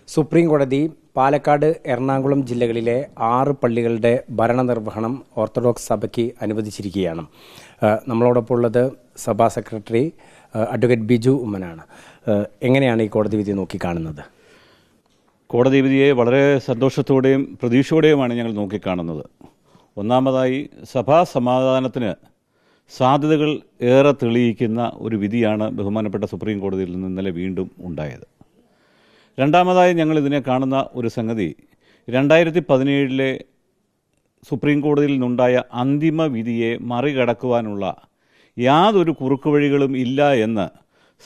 Supreme കോടതി പാലക്കാട്, എറണാകുളം ജില്ലകളിലെ 6 പള്ളികളുടെ ഭരണനിർവഹണം orthodox സഭയ്ക്ക് അനുവദിച്ചിരിക്കുകയാണ്. നമ്മളോടൊപ്പം ഉള്ളത് സഭാ സെക്രട്ടറി അഡ്വക്കേറ്റ് ബിജു ഉമ്മനാണ്. എങ്ങനെയാണ് ഈ കോടതി വിധി നോക്കിക്കാണുന്നത്? കോടതി വിധിയെ വളരെ സന്തോഷത്തോടെയും പ്രതീക്ഷയോടെയുമാണ് ഞങ്ങൾ നോക്കിക്കാണുന്നത്. ഒന്നാമതായി, സഭാ സമാധാനത്തിന് സാധ്യതകൾ ഏറെ തെളിയിക്കുന്ന ഒരു വിധിയാണ് ബഹുമാനപ്പെട്ട സുപ്രീം കോടതിയിൽ നിന്ന് ഇന്നലെ വീണ്ടും ഉണ്ടായത്. രണ്ടാമതായി ഞങ്ങൾ ഇതിനെ കാണുന്ന ഒരു സംഗതി, 2017 സുപ്രീം കോടതിയിൽ നിന്നുണ്ടായ അന്തിമ വിധിയെ മറികടക്കുവാനുള്ള യാതൊരു കുറുക്കുവഴികളും ഇല്ല എന്ന്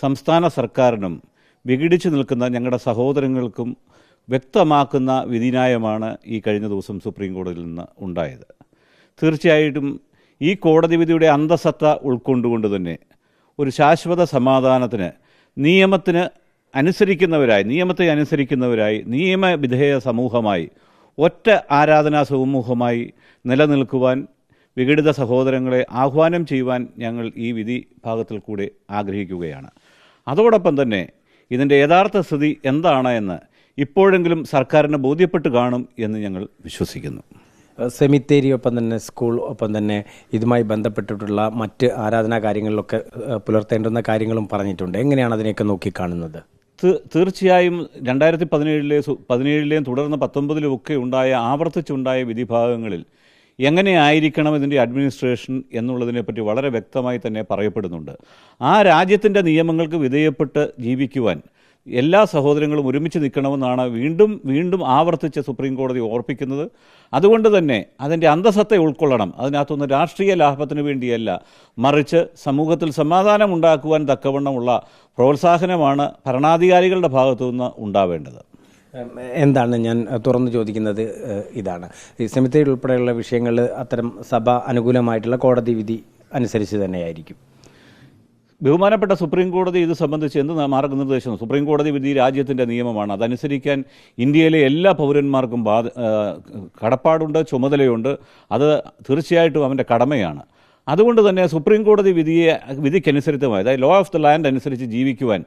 സംസ്ഥാന സർക്കാരിനും വിഘടിച്ചു നിൽക്കുന്ന ഞങ്ങളുടെ സഹോദരങ്ങൾക്കും വ്യക്തമാക്കുന്ന വിധിന്യായമാണ് ഈ കഴിഞ്ഞ ദിവസം സുപ്രീം കോടതിയിൽ നിന്ന് ഉണ്ടായത്. തീർച്ചയായിട്ടും ഈ കോടതി വിധിയുടെ അന്തസത്ത ഉൾക്കൊണ്ടുകൊണ്ട് തന്നെ ഒരു ശാശ്വത സമാധാനത്തിന് നിയമത്തെ അനുസരിക്കുന്നവരായി നിയമവിധേയ സമൂഹമായി ഒറ്റ ആരാധനാ സമൂഹമായി നിലനിൽക്കുവാൻ വിഘടിത സഹോദരങ്ങളെ ആഹ്വാനം ചെയ്യുവാൻ ഞങ്ങൾ ഈ വിധി ഭാഗത്തിൽ കൂടെ ആഗ്രഹിക്കുകയാണ്. അതോടൊപ്പം തന്നെ ഇതിൻ്റെ യഥാർത്ഥ സ്ഥിതി എന്താണ് എന്ന് ഇപ്പോഴെങ്കിലും സർക്കാരിന് ബോധ്യപ്പെട്ട് കാണും എന്ന് ഞങ്ങൾ വിശ്വസിക്കുന്നു. സെമിത്തേരി, ഒപ്പം തന്നെ സ്കൂൾ, ഒപ്പം തന്നെ ഇതുമായി ബന്ധപ്പെട്ടിട്ടുള്ള മറ്റ് ആരാധനാ കാര്യങ്ങളിലൊക്കെ പുലർത്തേണ്ടുന്ന കാര്യങ്ങളും പറഞ്ഞിട്ടുണ്ട്. എങ്ങനെയാണ് അതിനെയൊക്കെ നോക്കിക്കാണുന്നത്? തീർച്ചയായും 2017 തുടർന്ന് 19 ഒക്കെ ആവർത്തിച്ചുണ്ടായ വിധിഭാഗങ്ങളിൽ എങ്ങനെയായിരിക്കണം ഇതിൻ്റെ അഡ്മിനിസ്ട്രേഷൻ എന്നുള്ളതിനെപ്പറ്റി വളരെ വ്യക്തമായി തന്നെ പറയപ്പെടുന്നുണ്ട്. ആ രാജ്യത്തിൻ്റെ നിയമങ്ങൾക്ക് വിധേയപ്പെട്ട് ജീവിക്കുവാൻ എല്ലാ സഹോദരങ്ങളും ഒരുമിച്ച് നിൽക്കണമെന്നാണ് വീണ്ടും വീണ്ടും ആവർത്തിച്ച് സുപ്രീം കോടതി ഓർപ്പിക്കുന്നത്. അതുകൊണ്ട് തന്നെ അതിൻ്റെ അന്തസത്ത ഉൾക്കൊള്ളണം. അതിനകത്തൊന്ന് രാഷ്ട്രീയ ലാഭത്തിന് വേണ്ടിയല്ല, മറിച്ച് സമൂഹത്തിൽ സമാധാനം ഉണ്ടാക്കുവാൻ തക്കവണ്ണമുള്ള പ്രോത്സാഹനമാണ് ഭരണാധികാരികളുടെ ഭാഗത്തു നിന്ന് ഉണ്ടാവേണ്ടത്. എന്താണ് ഞാൻ തുറന്നു ചോദിക്കുന്നത് ഇതാണ്, ഈ സെമിത്തേരി ഉൾപ്പെടെയുള്ള വിഷയങ്ങൾ അത്തരം സഭ അനുകൂലമായിട്ടുള്ള കോടതി വിധി അനുസരിച്ച് തന്നെയായിരിക്കും. ബഹുമാനപ്പെട്ട സുപ്രീം കോടതി ഇത് സംബന്ധിച്ച് എന്ത് മാർഗനിർദ്ദേശം? സുപ്രീം കോടതി വിധി രാജ്യത്തിൻ്റെ നിയമമാണ്. അതനുസരിക്കാൻ ഇന്ത്യയിലെ എല്ലാ പൗരന്മാർക്കും കടപ്പാടുണ്ട്, ചുമതലയുണ്ട്. അത് തീർച്ചയായിട്ടും അവൻ്റെ കടമയാണ്. അതുകൊണ്ട് തന്നെ സുപ്രീം കോടതി വിധിക്കനുസരിതമായി, അതായത് ലോ ഓഫ് ദ ലാൻഡ് അനുസരിച്ച് ജീവിക്കുവാൻ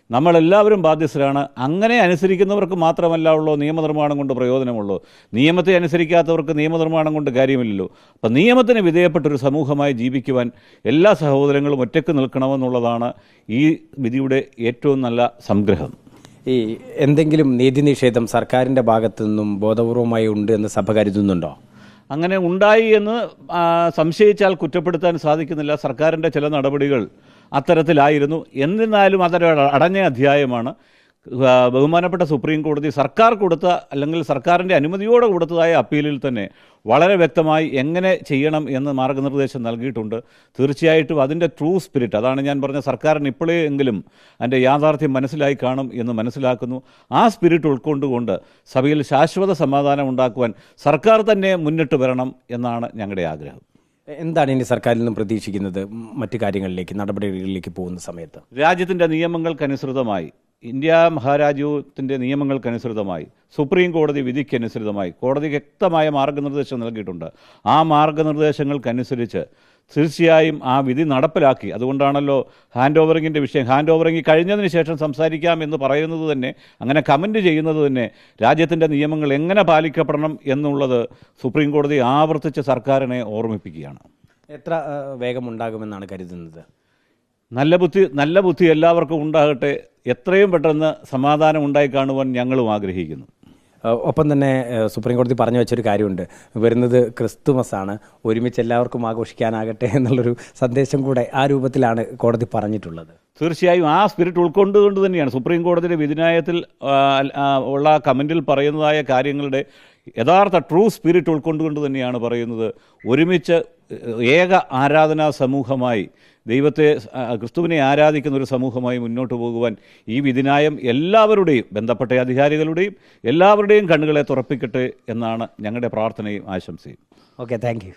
നമ്മളെല്ലാവരും ബാധ്യസ്ഥരാണ്. അങ്ങനെ അനുസരിക്കുന്നവർക്ക് മാത്രമല്ല നിയമനിർമ്മാണം കൊണ്ട് പ്രയോജനമുള്ളൂ. നിയമത്തെ അനുസരിക്കാത്തവർക്ക് നിയമനിർമ്മാണം കൊണ്ട് കാര്യമില്ലല്ലോ. അപ്പം നിയമത്തിന് വിധേയപ്പെട്ടൊരു സമൂഹമായി ജീവിക്കുവാൻ എല്ലാ സഹോദരങ്ങളും ഒറ്റയ്ക്ക് നിൽക്കണമെന്നുള്ളതാണ് ഈ വിധിയുടെ ഏറ്റവും നല്ല സംഗ്രഹം. ഈ എന്തെങ്കിലും നീതിനിഷേധം സർക്കാരിൻ്റെ ഭാഗത്തു നിന്നും ബോധപൂർവമായി ഉണ്ട് എന്ന് സഭ കരുതുന്നുണ്ടോ? അങ്ങനെ ഉണ്ടായി എന്ന് സംശയിച്ചാൽ കുറ്റപ്പെടുത്താൻ സാധിക്കുന്നില്ല. സർക്കാരിൻ്റെ ചില നടപടികൾ അത്തരത്തിലായിരുന്നു. എന്നിരുന്നാലും അതൊരു അടഞ്ഞ അധ്യായമാണ്. ബഹുമാനപ്പെട്ട സുപ്രീം കോടതി സർക്കാർ കൊടുത്ത, അല്ലെങ്കിൽ സർക്കാരിൻ്റെ അനുമതിയോടെ കൊടുത്തതായ അപ്പീലിൽ തന്നെ വളരെ വ്യക്തമായി എങ്ങനെ ചെയ്യണം എന്ന് മാർഗനിർദ്ദേശം നൽകിയിട്ടുണ്ട്. തീർച്ചയായിട്ടും അതിൻ്റെ ട്രൂ സ്പിരിറ്റ്, അതാണ് ഞാൻ പറഞ്ഞ, സർക്കാരിന് ഇപ്പോഴെങ്കിലും അതിൻ്റെ യാഥാർത്ഥ്യം മനസ്സിലായി കാണും എന്ന് മനസ്സിലാക്കുന്നു. ആ സ്പിരിറ്റ് ഉൾക്കൊണ്ടുകൊണ്ട് സഭയിൽ ശാശ്വത സമാധാനം ഉണ്ടാക്കുവാൻ സർക്കാർ തന്നെ മുന്നിട്ട് വരണം എന്നാണ് ഞങ്ങളുടെ ആഗ്രഹം. എന്താണ് ഇനി സർക്കാരിൽ നിന്നും പ്രതീക്ഷിക്കുന്നത്? മറ്റു കാര്യങ്ങളിലേക്ക്, നടപടികളിലേക്ക് പോകുന്ന സമയത്ത് രാജ്യത്തിൻ്റെ നിയമങ്ങൾക്കനുസൃതമായി, ഇന്ത്യ മഹാരാജ്യത്തിൻ്റെ നിയമങ്ങൾക്കനുസൃതമായി, സുപ്രീം കോടതി വിധിക്കനുസൃതമായി കോടതി വ്യക്തമായ മാർഗനിർദ്ദേശം നൽകിയിട്ടുണ്ട്. ആ മാർഗനിർദ്ദേശങ്ങൾക്കനുസരിച്ച് തീർച്ചയായും ആ വിധി നടപ്പിലാക്കി. അതുകൊണ്ടാണല്ലോ ഹാൻഡ് ഓവറിങ്ങിൻ്റെ വിഷയം, ഹാൻഡ് ഓവറിങ് കഴിഞ്ഞതിന് ശേഷം സംസാരിക്കാം എന്ന് പറയുന്നത് തന്നെ, അങ്ങനെ കമൻറ്റ് ചെയ്യുന്നത് തന്നെ രാജ്യത്തിൻ്റെ നിയമങ്ങൾ എങ്ങനെ പാലിക്കപ്പെടണം എന്നുള്ളത് സുപ്രീം കോടതി ആവർത്തിച്ച് സർക്കാരിനെ ഓർമ്മിപ്പിക്കുകയാണ്. എത്ര വേഗമുണ്ടാകുമെന്നാണ് കരുതുന്നത്? നല്ല ബുദ്ധി എല്ലാവർക്കും ഉണ്ടാകട്ടെ. എത്രയും പെട്ടെന്ന് സമാധാനം ഉണ്ടായി കാണുവാൻ ഞങ്ങളും ആഗ്രഹിക്കുന്നു. ഒപ്പം തന്നെ സുപ്രീം കോടതി പറഞ്ഞു വെച്ചൊരു കാര്യമുണ്ട്, വരുന്നത് ക്രിസ്തുമസാണ്, ഒരുമിച്ച് എല്ലാവർക്കും ആഘോഷിക്കാനാകട്ടെ എന്നുള്ളൊരു സന്ദേശം കൂടെ ആ രൂപത്തിലാണ് കോടതി പറഞ്ഞിട്ടുള്ളത്. തീർച്ചയായും ആ സ്പിരിറ്റ് ഉൾക്കൊണ്ടുകൊണ്ട് തന്നെയാണ് സുപ്രീം കോടതിയുടെ വിധിന്യായത്തിൽ ഉള്ള കമൻറ്റിൽ പറയുന്നതായ കാര്യങ്ങളുടെ യഥാർത്ഥ ട്രൂ സ്പിരിറ്റ് ഉൾക്കൊണ്ടുകൊണ്ട് തന്നെയാണ് പറയുന്നത്. ഒരുമിച്ച് ഏക ആരാധനാ സമൂഹമായി, ദൈവത്തെ, ക്രിസ്തുവിനെ ആരാധിക്കുന്ന ഒരു സമൂഹമായി മുന്നോട്ട് പോകുവാൻ ഈ വിധിന്യായം എല്ലാവരുടെയും, ബന്ധപ്പെട്ട അധികാരികളുടെയും എല്ലാവരുടെയും കണ്ണുകളെ തുറപ്പിക്കട്ടെ എന്നാണ് ഞങ്ങളുടെ പ്രാർത്ഥനയും ആശംസയും. Okay, thank you.